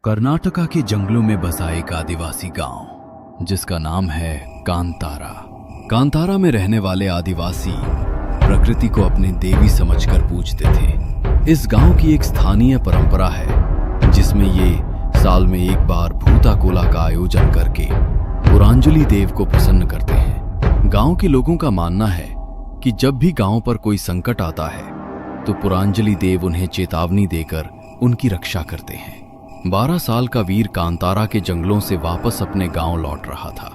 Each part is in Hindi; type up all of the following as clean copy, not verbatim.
कर्नाटका के जंगलों में बसा एक आदिवासी गांव जिसका नाम है कांतारा। कांतारा में रहने वाले आदिवासी प्रकृति को अपनी देवी समझकर पूजते थे। इस गांव की एक स्थानीय परंपरा है जिसमें ये साल में एक बार भूताकोला का आयोजन करके पुरांजलि देव को प्रसन्न करते हैं। गांव के लोगों का मानना है कि जब भी गांव पर कोई संकट आता है तो पुरांजलि देव उन्हें चेतावनी देकर उनकी रक्षा करते हैं। 12 साल का वीर कांतारा के जंगलों से वापस अपने गांव लौट रहा था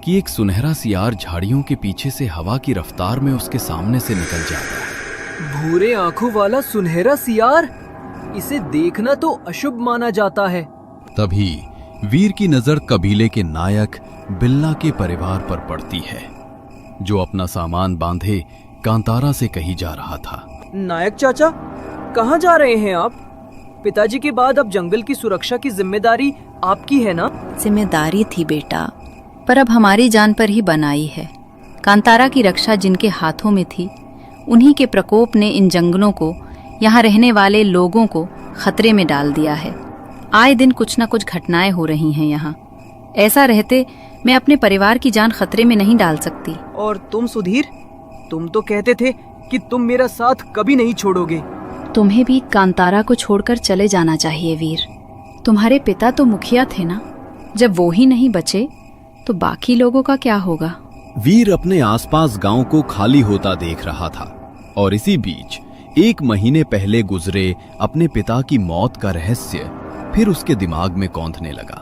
कि एक सुनहरा सियार झाड़ियों के पीछे से हवा की रफ्तार में उसके सामने से निकल जाता है। भूरे आंखों वाला सुनहरा सियार, इसे देखना तो अशुभ माना जाता है। तभी वीर की नजर कबीले के नायक बिल्ला के परिवार पर पड़ती है जो अपना सामान बांधे कांतारा से कहीं जा रहा था। नायक चाचा, कहाँ जा रहे हैं आप? पिताजी के बाद अब जंगल की सुरक्षा की जिम्मेदारी आपकी है ना? जिम्मेदारी थी बेटा, पर अब हमारी जान पर ही बनाई है। कांतारा की रक्षा जिनके हाथों में थी, उन्हीं के प्रकोप ने इन जंगलों को, यहाँ रहने वाले लोगों को खतरे में डाल दिया है। आए दिन कुछ न कुछ घटनाएं हो रही हैं यहाँ। ऐसा रहते मैं अपने परिवार की जान खतरे में नहीं डाल सकती। और तुम सुधीर, तुम तो कहते थे कि तुम मेरा साथ कभी नहीं छोड़ोगे। तुम्हें भी कांतारा को छोड़कर चले जाना चाहिए वीर। तुम्हारे पिता तो मुखिया थे ना, जब वो ही नहीं बचे तो बाकी लोगों का क्या होगा? वीर अपने आसपास गांव को खाली होता देख रहा था और इसी बीच 1 महीने पहले गुजरे अपने पिता की मौत का रहस्य फिर उसके दिमाग में कौंधने लगा।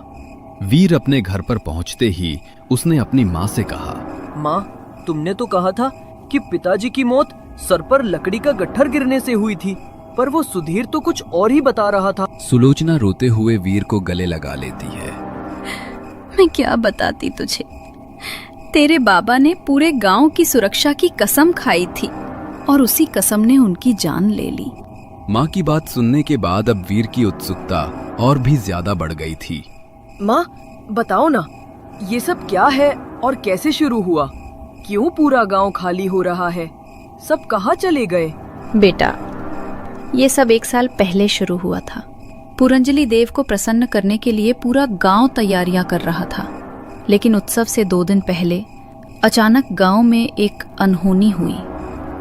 वीर अपने घर पर पहुंचते ही उसने अपनी माँ से कहा, माँ, तुमने तो कहा था कि पिताजी की मौत सर पर लकड़ी का गट्ठर गिरने से हुई थी, पर वो सुधीर तो कुछ और ही बता रहा था। सुलोचना रोते हुए वीर को गले लगा लेती है। मैं क्या बताती तुझे, तेरे बाबा ने पूरे गांव की सुरक्षा की कसम खाई थी और उसी कसम ने उनकी जान ले ली। माँ की बात सुनने के बाद अब वीर की उत्सुकता और भी ज्यादा बढ़ गई थी। माँ, बताओ ना, ये सब क्या है और कैसे शुरू हुआ? क्यों पूरा गांव खाली हो रहा है? सब कहाँ चले गए? बेटा, ये सब 1 साल पहले शुरू हुआ था। पुरंजलि देव को प्रसन्न करने के लिए पूरा गांव तैयारियां कर रहा था, लेकिन उत्सव से 2 दिन पहले अचानक गांव में एक अनहोनी हुई।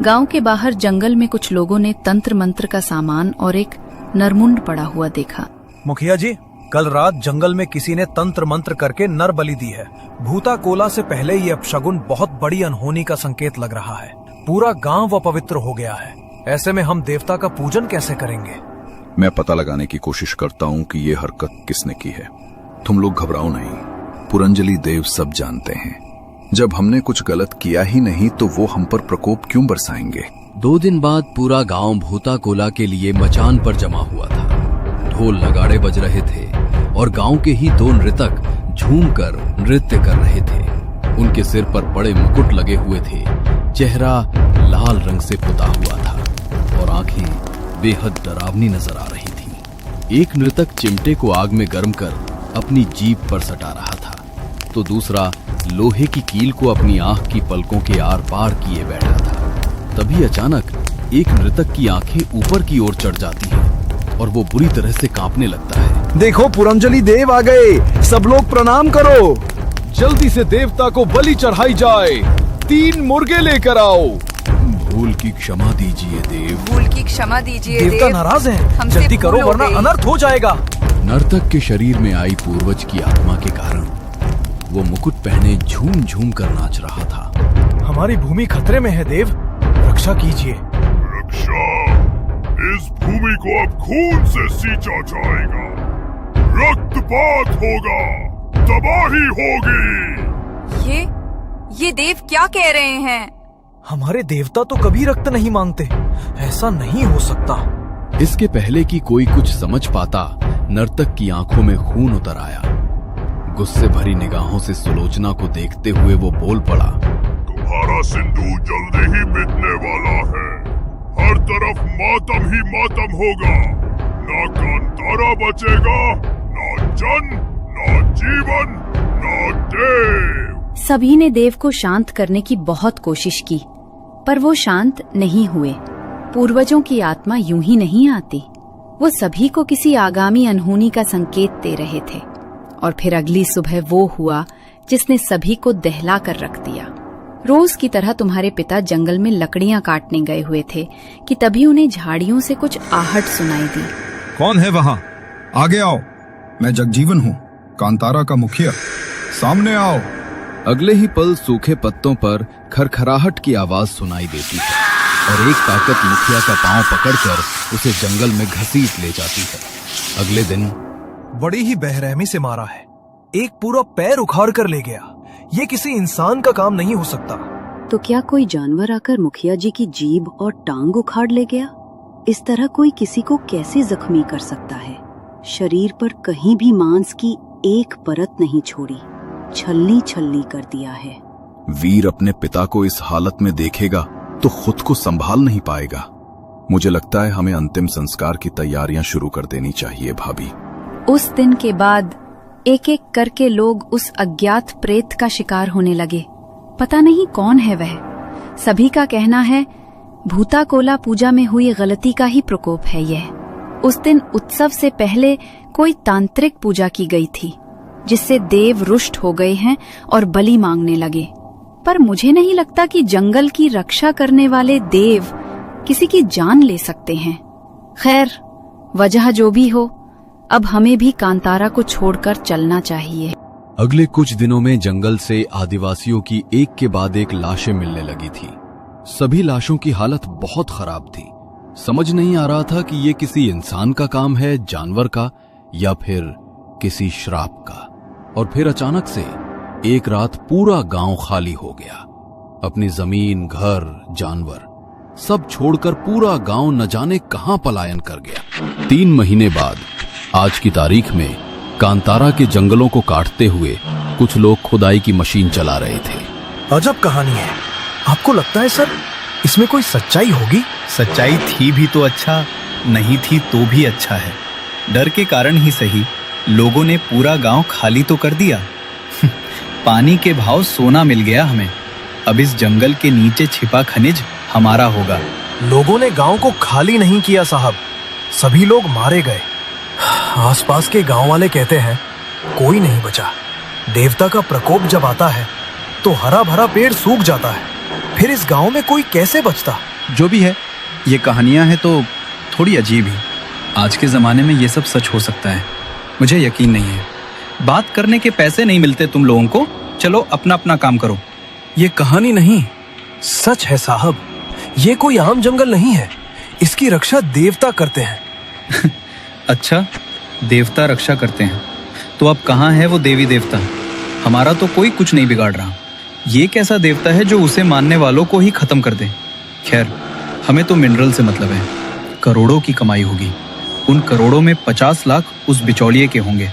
गांव के बाहर जंगल में कुछ लोगों ने तंत्र मंत्र का सामान और एक नरमुंड पड़ा हुआ देखा। मुखिया जी, कल रात जंगल में किसी ने तंत्र मंत्र करके नर बलि दी है। भूताकोला से पहले ये अपशगुन बहुत बड़ी अनहोनी का संकेत लग रहा है। पूरा गांव अपवित्र हो गया है। ऐसे में हम देवता का पूजन कैसे करेंगे? मैं पता लगाने की कोशिश करता हूँ कि ये हरकत किसने की है। तुम लोग घबराओ नहीं, पुरंजलि देव सब जानते हैं। जब हमने कुछ गलत किया ही नहीं तो वो हम पर प्रकोप क्यों बरसाएंगे? 2 दिन बाद पूरा गांव भूताकोला के लिए मचान पर जमा हुआ था। ढोल नगाड़े बज रहे थे और गांव के ही 2 नृतक झूमकर नृत्य कर रहे थे। उनके सिर पर बड़े मुकुट लगे हुए थे, चेहरा लाल रंग से पुता हुआ था और आंखें बेहद डरावनी नजर आ रही थीं। एक नृतक चिमटे को आग में गर्म कर अपनी जीभ पर सटा रहा था तो दूसरा लोहे की कील को अपनी आंख की पलकों के आर पार किए बैठा था। तभी अचानक एक नृतक की आंखें ऊपर की ओर चढ़ जाती हैं और वो बुरी तरह से कांपने लगता है। देखो, पुरंजलि देव आ गए, सब लोग प्रणाम करो। जल्दी से देवता को बलि चढ़ाई जाए। 3 मुर्गे लेकर आओ। भूल की क्षमा दीजिए देव। भूल की क्षमा दीजिए देव। देवता नाराज हैं, जल्दी करो वरना अनर्थ हो जाएगा। नर्तक के शरीर में आई पूर्वज की आत्मा के कारण वो मुकुट पहने झूम झूम कर नाच रहा था। हमारी भूमि खतरे में है देव, रक्षा कीजिए। रक्षा? इस भूमि को अब खून से सींचा जाएगा, रक्तपात होगा, तबाही होगी। ये देव क्या कह रहे हैं? हमारे देवता तो कभी रक्त नहीं मांगते, ऐसा नहीं हो सकता। इसके पहले कि कोई कुछ समझ पाता, नर्तक की आंखों में खून उतर आया। गुस्से भरी निगाहों से सुलोचना को देखते हुए वो बोल पड़ा, तुम्हारा सिंदूर जल्दी ही मिटने वाला है। हर तरफ मातम ही मातम होगा। ना कांतारा बचेगा, ना जन, ना जीवन, ना देव। सभी ने देव को शांत करने की बहुत कोशिश की, पर वो शांत नहीं हुए। पूर्वजों की आत्मा यूं ही नहीं आती। वो सभी को किसी आगामी अनहोनी का संकेत दे रहे थे। और फिर अगली सुबह वो हुआ जिसने सभी को दहला कर रख दिया। रोज की तरह तुम्हारे पिता जंगल में लकड़ियां काटने गए हुए थे कि तभी उन्हें झाड़ियों से कुछ आहट सुनाई दी। कौन है वहाँ? आगे आओ। मैं जगजीवन हूँ, कांतारा का मुखिया। सामने आओ। अगले ही पल सूखे पत्तों पर खरखराहट की आवाज सुनाई देती है और एक ताकत मुखिया का पांव पकड़कर उसे जंगल में घसीट ले जाती है। अगले दिन बड़ी ही बेरहमी से मारा है, एक पूरा पैर उखाड़ कर ले गया। ये किसी इंसान का काम नहीं हो सकता। तो क्या कोई जानवर आकर मुखिया जी की जीभ और टांग उखाड़ ले गया? इस तरह कोई किसी को कैसे जख्मी कर सकता है? शरीर पर कहीं भी मांस की एक परत नहीं छोड़ी, छलनी छलनी कर दिया है। वीर अपने पिता को इस हालत में देखेगा तो खुद को संभाल नहीं पाएगा। मुझे लगता है हमें अंतिम संस्कार की तैयारियां शुरू कर देनी चाहिए भाभी। उस दिन के बाद एक एक करके लोग उस अज्ञात प्रेत का शिकार होने लगे। पता नहीं कौन है वह। सभी का कहना है भूताकोला पूजा में हुई गलती का ही प्रकोप है यह। उस दिन उत्सव से पहले कोई तांत्रिक पूजा की गई थी जिससे देव रुष्ट हो गए हैं और बलि मांगने लगे। पर मुझे नहीं लगता कि जंगल की रक्षा करने वाले देव किसी की जान ले सकते हैं। खैर, वजह जो भी हो, अब हमें भी कांतारा को छोड़कर चलना चाहिए। अगले कुछ दिनों में जंगल से आदिवासियों की एक के बाद एक लाशें मिलने लगी थी। सभी लाशों की हालत बहुत खराब थी। समझ नहीं आ रहा था कि ये किसी इंसान का काम है, जानवर का, या फिर किसी श्राप का। और फिर अचानक से एक रात पूरा गांव खाली हो गया। अपनी जमीन, घर, जानवर सब छोड़कर पूरा गांव न जाने कहां पलायन कर गया। 3 महीने बाद आज की तारीख में कांतारा के जंगलों को काटते हुए कुछ लोग खुदाई की मशीन चला रहे थे। अजब कहानी है। आपको लगता है सर इसमें कोई सच्चाई होगी? सच्चाई थी भी तो अच्छा, नहीं थी तो भी अच्छा है। डर के कारण ही सही लोगों ने पूरा गांव खाली तो कर दिया। पानी के भाव सोना मिल गया हमें। अब इस जंगल के नीचे छिपा खनिज हमारा होगा। लोगों ने गांव को खाली नहीं किया साहब, सभी लोग मारे गए। आसपास के गांव वाले कहते हैं कोई नहीं बचा। देवता का प्रकोप जब आता है तो हरा भरा पेड़ सूख जाता है, फिर इस गांव में कोई कैसे बचता? जो भी है, ये कहानियां हैं तो थोड़ी अजीब ही। आज के जमाने में ये सब सच हो सकता है, मुझे यकीन नहीं है। बात करने के पैसे नहीं मिलते तुम लोगों को, चलो अपना अपना काम करो। ये कहानी नहीं, सच है साहब। ये कोई आम जंगल नहीं है, इसकी रक्षा देवता करते हैं। अच्छा, देवता रक्षा करते हैं तो अब कहाँ है वो देवी देवता? हमारा तो कोई कुछ नहीं बिगाड़ रहा। ये कैसा देवता है जो उसे मानने वालों को ही खत्म कर दे? खैर, हमें तो मिनरल से मतलब है। करोड़ों की कमाई होगी। उन करोड़ों में 50 लाख उस बिचौलिए के होंगे,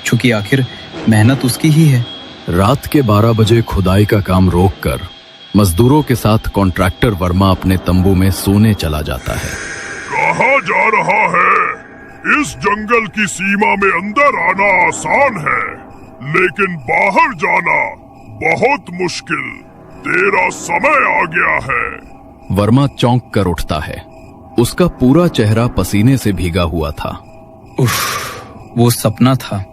चूंकि आखिर मेहनत उसकी ही है। रात के 12 बजे खुदाई का काम रोककर मजदूरों के साथ कॉन्ट्रैक्टर वर्मा अपने तंबू में सोने चला जाता है। कहाँ जा रहा है? इस जंगल की सीमा में अंदर आना आसान है, लेकिन बाहर जाना बहुत मुश्किल। तेरा समय आ गया है। वर्मा चौंक कर उठता है। उसका पूरा चेहरा पसीने से भीगा हुआ था। उफ, वो सपना था।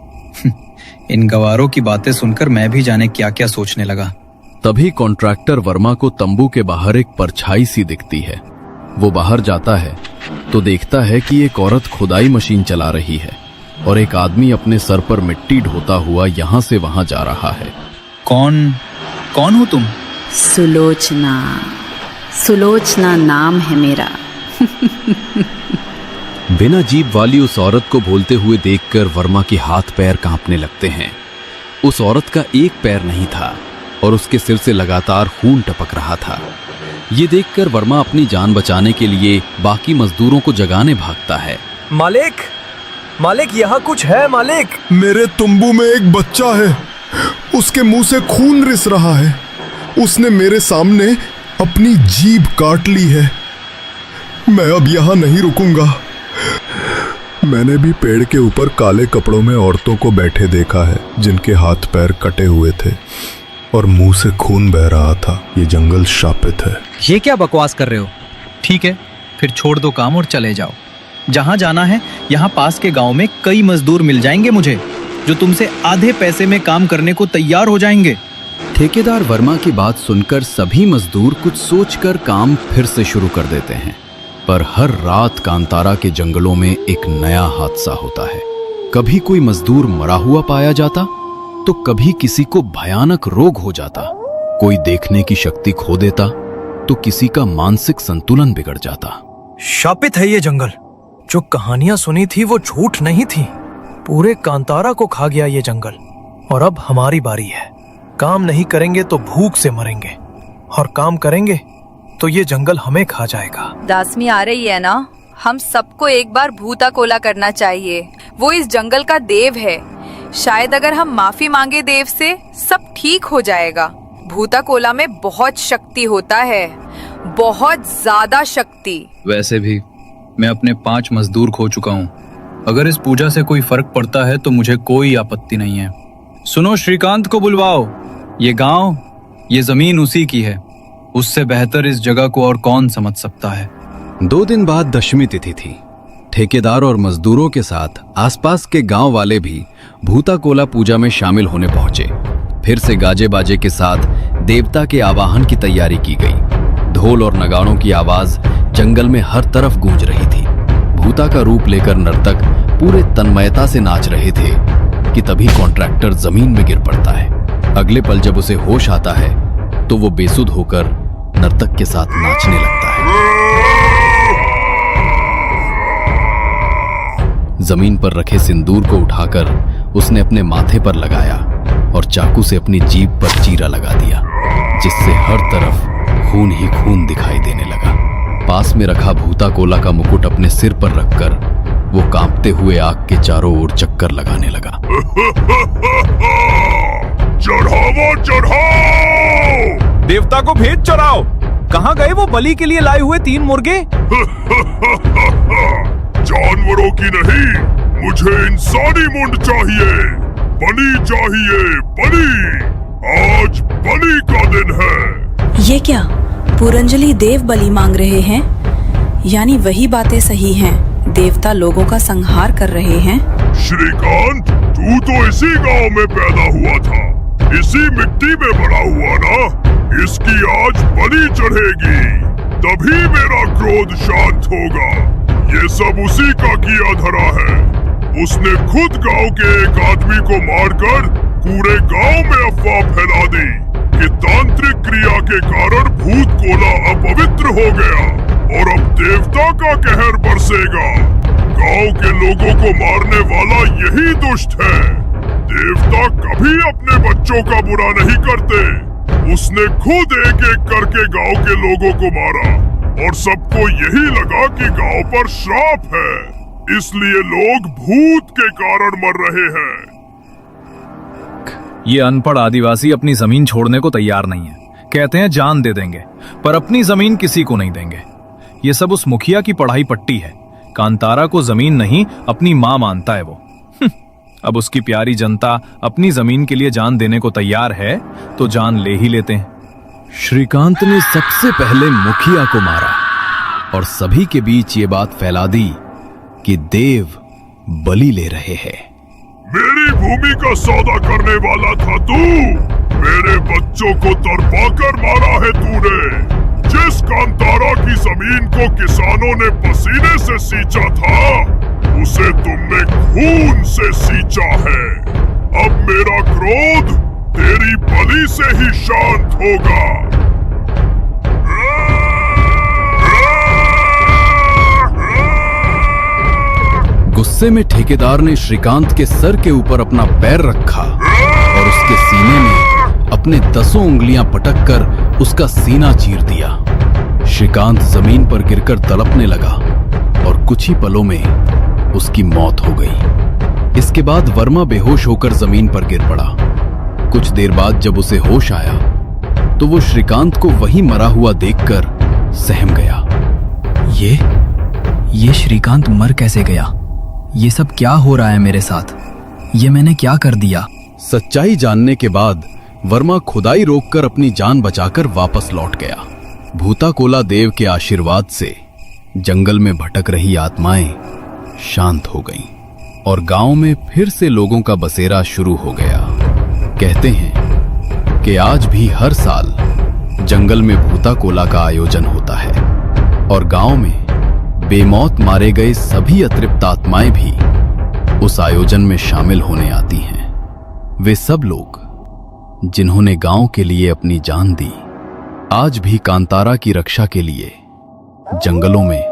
इन गवारों की बातें सुनकर मैं भी जाने क्या क्या सोचने लगा। तभी कॉन्ट्रैक्टर वर्मा को तंबू के बाहर एक परछाई सी दिखती है। वो बाहर जाता है तो देखता है कि एक औरत खुदाई मशीन चला रही है और एक आदमी अपने सर पर मिट्टी ढोता हुआ यहाँ से वहां जा रहा है। कौन हो तुम? सुलोचना। सुलोचना नाम है मेरा। बिना जीभ वाली उस औरत को बोलते हुए देखकर वर्मा के हाथ पैर कांपने लगते हैं। उस औरत का एक पैर नहीं था और उसके सिर से लगातार खून टपक रहा था। ये देखकर वर्मा अपनी जान बचाने के लिए बाकी मजदूरों को जगाने भागता है। मालिक, मालिक यहाँ कुछ है मालिक। मेरे तंबू में एक बच्चा है, उसके मुंह से खून रिस रहा है। उसने मेरे सामने अपनी जीभ काट ली है। मैं अब यहाँ नहीं रुकूंगा। मैंने भी पेड़ के ऊपर काले कपड़ों में औरतों को बैठे देखा है, जिनके हाथ पैर कटे हुए थे और मुंह से खून बह रहा था। ये जंगल शापित है। ये क्या बकवास कर रहे हो? ठीक है, फिर छोड़ दो काम और चले जाओ। जहां जाना है यहाँ पास के गांव में कई मजदूर मिल जाएंगे मुझे, जो तुमसे आधे पैसे में काम करने को तैयार हो जाएंगे। ठेकेदार वर्मा की बात सुनकर सभी मजदूर कुछ सोचकर काम फिर से शुरू कर देते हैं। पर हर रात कांतारा के जंगलों में एक नया हादसा होता है। कभी कोई मजदूर मरा हुआ पाया जाता, तो कभी किसी को भयानक रोग हो जाता। कोई देखने की शक्ति खो देता, तो किसी का मानसिक संतुलन बिगड़ जाता। शापित है ये जंगल। जो कहानियां सुनी थी वो झूठ नहीं थी। पूरे कांतारा को खा गया ये जंगल। और अब हमारी बारी है। काम नहीं करेंगे तो भूख से मरेंगे, और काम करेंगे तो ये जंगल हमें खा जाएगा। दासमी आ रही है ना, हम सबको एक बार भूता कोला करना चाहिए। वो इस जंगल का देव है। शायद अगर हम माफी मांगे देव से, सब ठीक हो जाएगा। भूता कोला में बहुत शक्ति होता है, बहुत ज्यादा शक्ति। वैसे भी मैं अपने 5 मजदूर खो चुका हूँ। अगर इस पूजा से कोई फर्क पड़ता है तो मुझे कोई आपत्ति नहीं है। सुनो, श्रीकांत को बुलवाओ। ये गांव, ये जमीन उसी की है। उससे बेहतर इस जगह को और कौन समझ सकता है। 2 दिन बाद दशमी तिथि थी। ठेकेदार और मजदूरों के साथ आसपास के गांव वाले भी भूता कोला पूजा में शामिल होने पहुंचे। फिर से गाजे बाजे के साथ देवता के आवाहन की तैयारी की गई। ढोल और नगाड़ों की आवाज जंगल में हर तरफ गूंज रही थी। भूता का रूप लेकर नर्तक पूरे तन्मयता से नाच रहे थे कि तभी कॉन्ट्रैक्टर जमीन में गिर पड़ता है। अगले पल जब उसे होश आता है तो वो बेसुध होकर नर्तक के साथ नाचने लगता है। जमीन पर रखे सिंदूर को उठाकर उसने अपने माथे पर लगाया और चाकू से अपनी जीभ पर चीरा लगा दिया, जिससे हर तरफ खून ही खून दिखाई देने लगा। पास में रखा भूता कोला का मुकुट अपने सिर पर रखकर वो कांपते हुए आग के चारों ओर चक्कर लगाने लगा। चढ़ाओ चढ़ाओ, देवता को भेद चढ़ाओ। कहाँ गए वो बलि के लिए लाए हुए 3 मुर्गे? जानवरों की नहीं, मुझे इंसानी मुंड चाहिए। बलि चाहिए, बलि। आज बलि का दिन है। ये क्या, पुरंजलि देव बलि मांग रहे हैं? यानी वही बातें सही हैं, देवता लोगों का संहार कर रहे हैं। श्रीकांत, तू तो इसी गांव में पैदा हुआ था, इसी मिट्टी में बड़ा हुआ ना। इसकी आज बलि चढ़ेगी, तभी मेरा क्रोध शांत होगा। ये सब उसी का किया धरा है। उसने खुद गांव के एक आदमी को मारकर पूरे गांव में अफवाह फैला दी कि तांत्रिक क्रिया के कारण भूत कोला अपवित्र हो गया और अब देवता का कहर बरसेगा। गांव के लोगों को मारने वाला यही दुष्ट है। देवता कभी अपने बच्चों का बुरा नहीं करते। उसने खुद एक एक करके गांव के लोगों को मारा और सबको यही लगा कि गांव पर श्राप है, इसलिए लोग भूत के कारण मर रहे हैं। ये अनपढ़ आदिवासी अपनी जमीन छोड़ने को तैयार नहीं है। कहते हैं जान दे देंगे, पर अपनी जमीन किसी को नहीं देंगे। ये सब उस मुखिया की पढ़ाई पट्टी है। कांतारा को जमीन नहीं, अपनी मां मानता है वो। अब उसकी प्यारी जनता अपनी जमीन के लिए जान देने को तैयार है तो जान ले ही लेते हैं। श्रीकांत ने सबसे पहले मुखिया को मारा और सभी के बीच ये बात फैला दी कि देव बलि ले रहे हैं। मेरी भूमि का सौदा करने वाला था तू। मेरे बच्चों को तरपाकर मारा है तूने। जिस कांतारा की जमीन को किसानों ने पसीने से सींचा था, उसे तुमने खून से सींचा है। अब मेरा क्रोध तेरी बलि से ही शांत होगा। गुस्से में ठेकेदार ने श्रीकांत के सर के ऊपर अपना पैर रखा और उसके सीने में अपने 10 उंगलियां पटककर उसका सीना चीर दिया। श्रीकांत जमीन पर गिरकर तड़पने लगा और कुछ ही पलों में उसकी मौत हो गई। इसके बाद वर्मा बेहोश होकर जमीन पर गिर पड़ा। कुछ देर बाद जब उसे होश आया तो वो श्रीकांत को वहीं मरा हुआ देखकर सहम गया। ये श्रीकांत मर कैसे गया? ये सब क्या हो रहा है मेरे साथ? ये मैंने क्या कर दिया? सच्चाई जानने के बाद वर्मा खुदाई रोककर अपनी जान बचाकर वापस लौट गया। भूता कोला देव के आशीर्वाद से जंगल में भटक रही आत्माएं शांत हो गईं और गांव में फिर से लोगों का बसेरा शुरू हो गया। कहते हैं कि आज भी हर साल जंगल में भूता कोला का आयोजन होता है और गांव में बेमौत मारे गए सभी अतृप्त आत्माएं भी उस आयोजन में शामिल होने आती हैं। वे सब लोग जिन्होंने गांव के लिए अपनी जान दी, आज भी कांतारा की रक्षा के लिए जंगलों में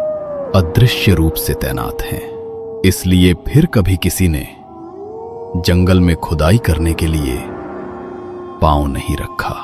अदृश्य रूप से तैनात हैं। इसलिए फिर कभी किसी ने जंगल में खुदाई करने के लिए पांव नहीं रखा।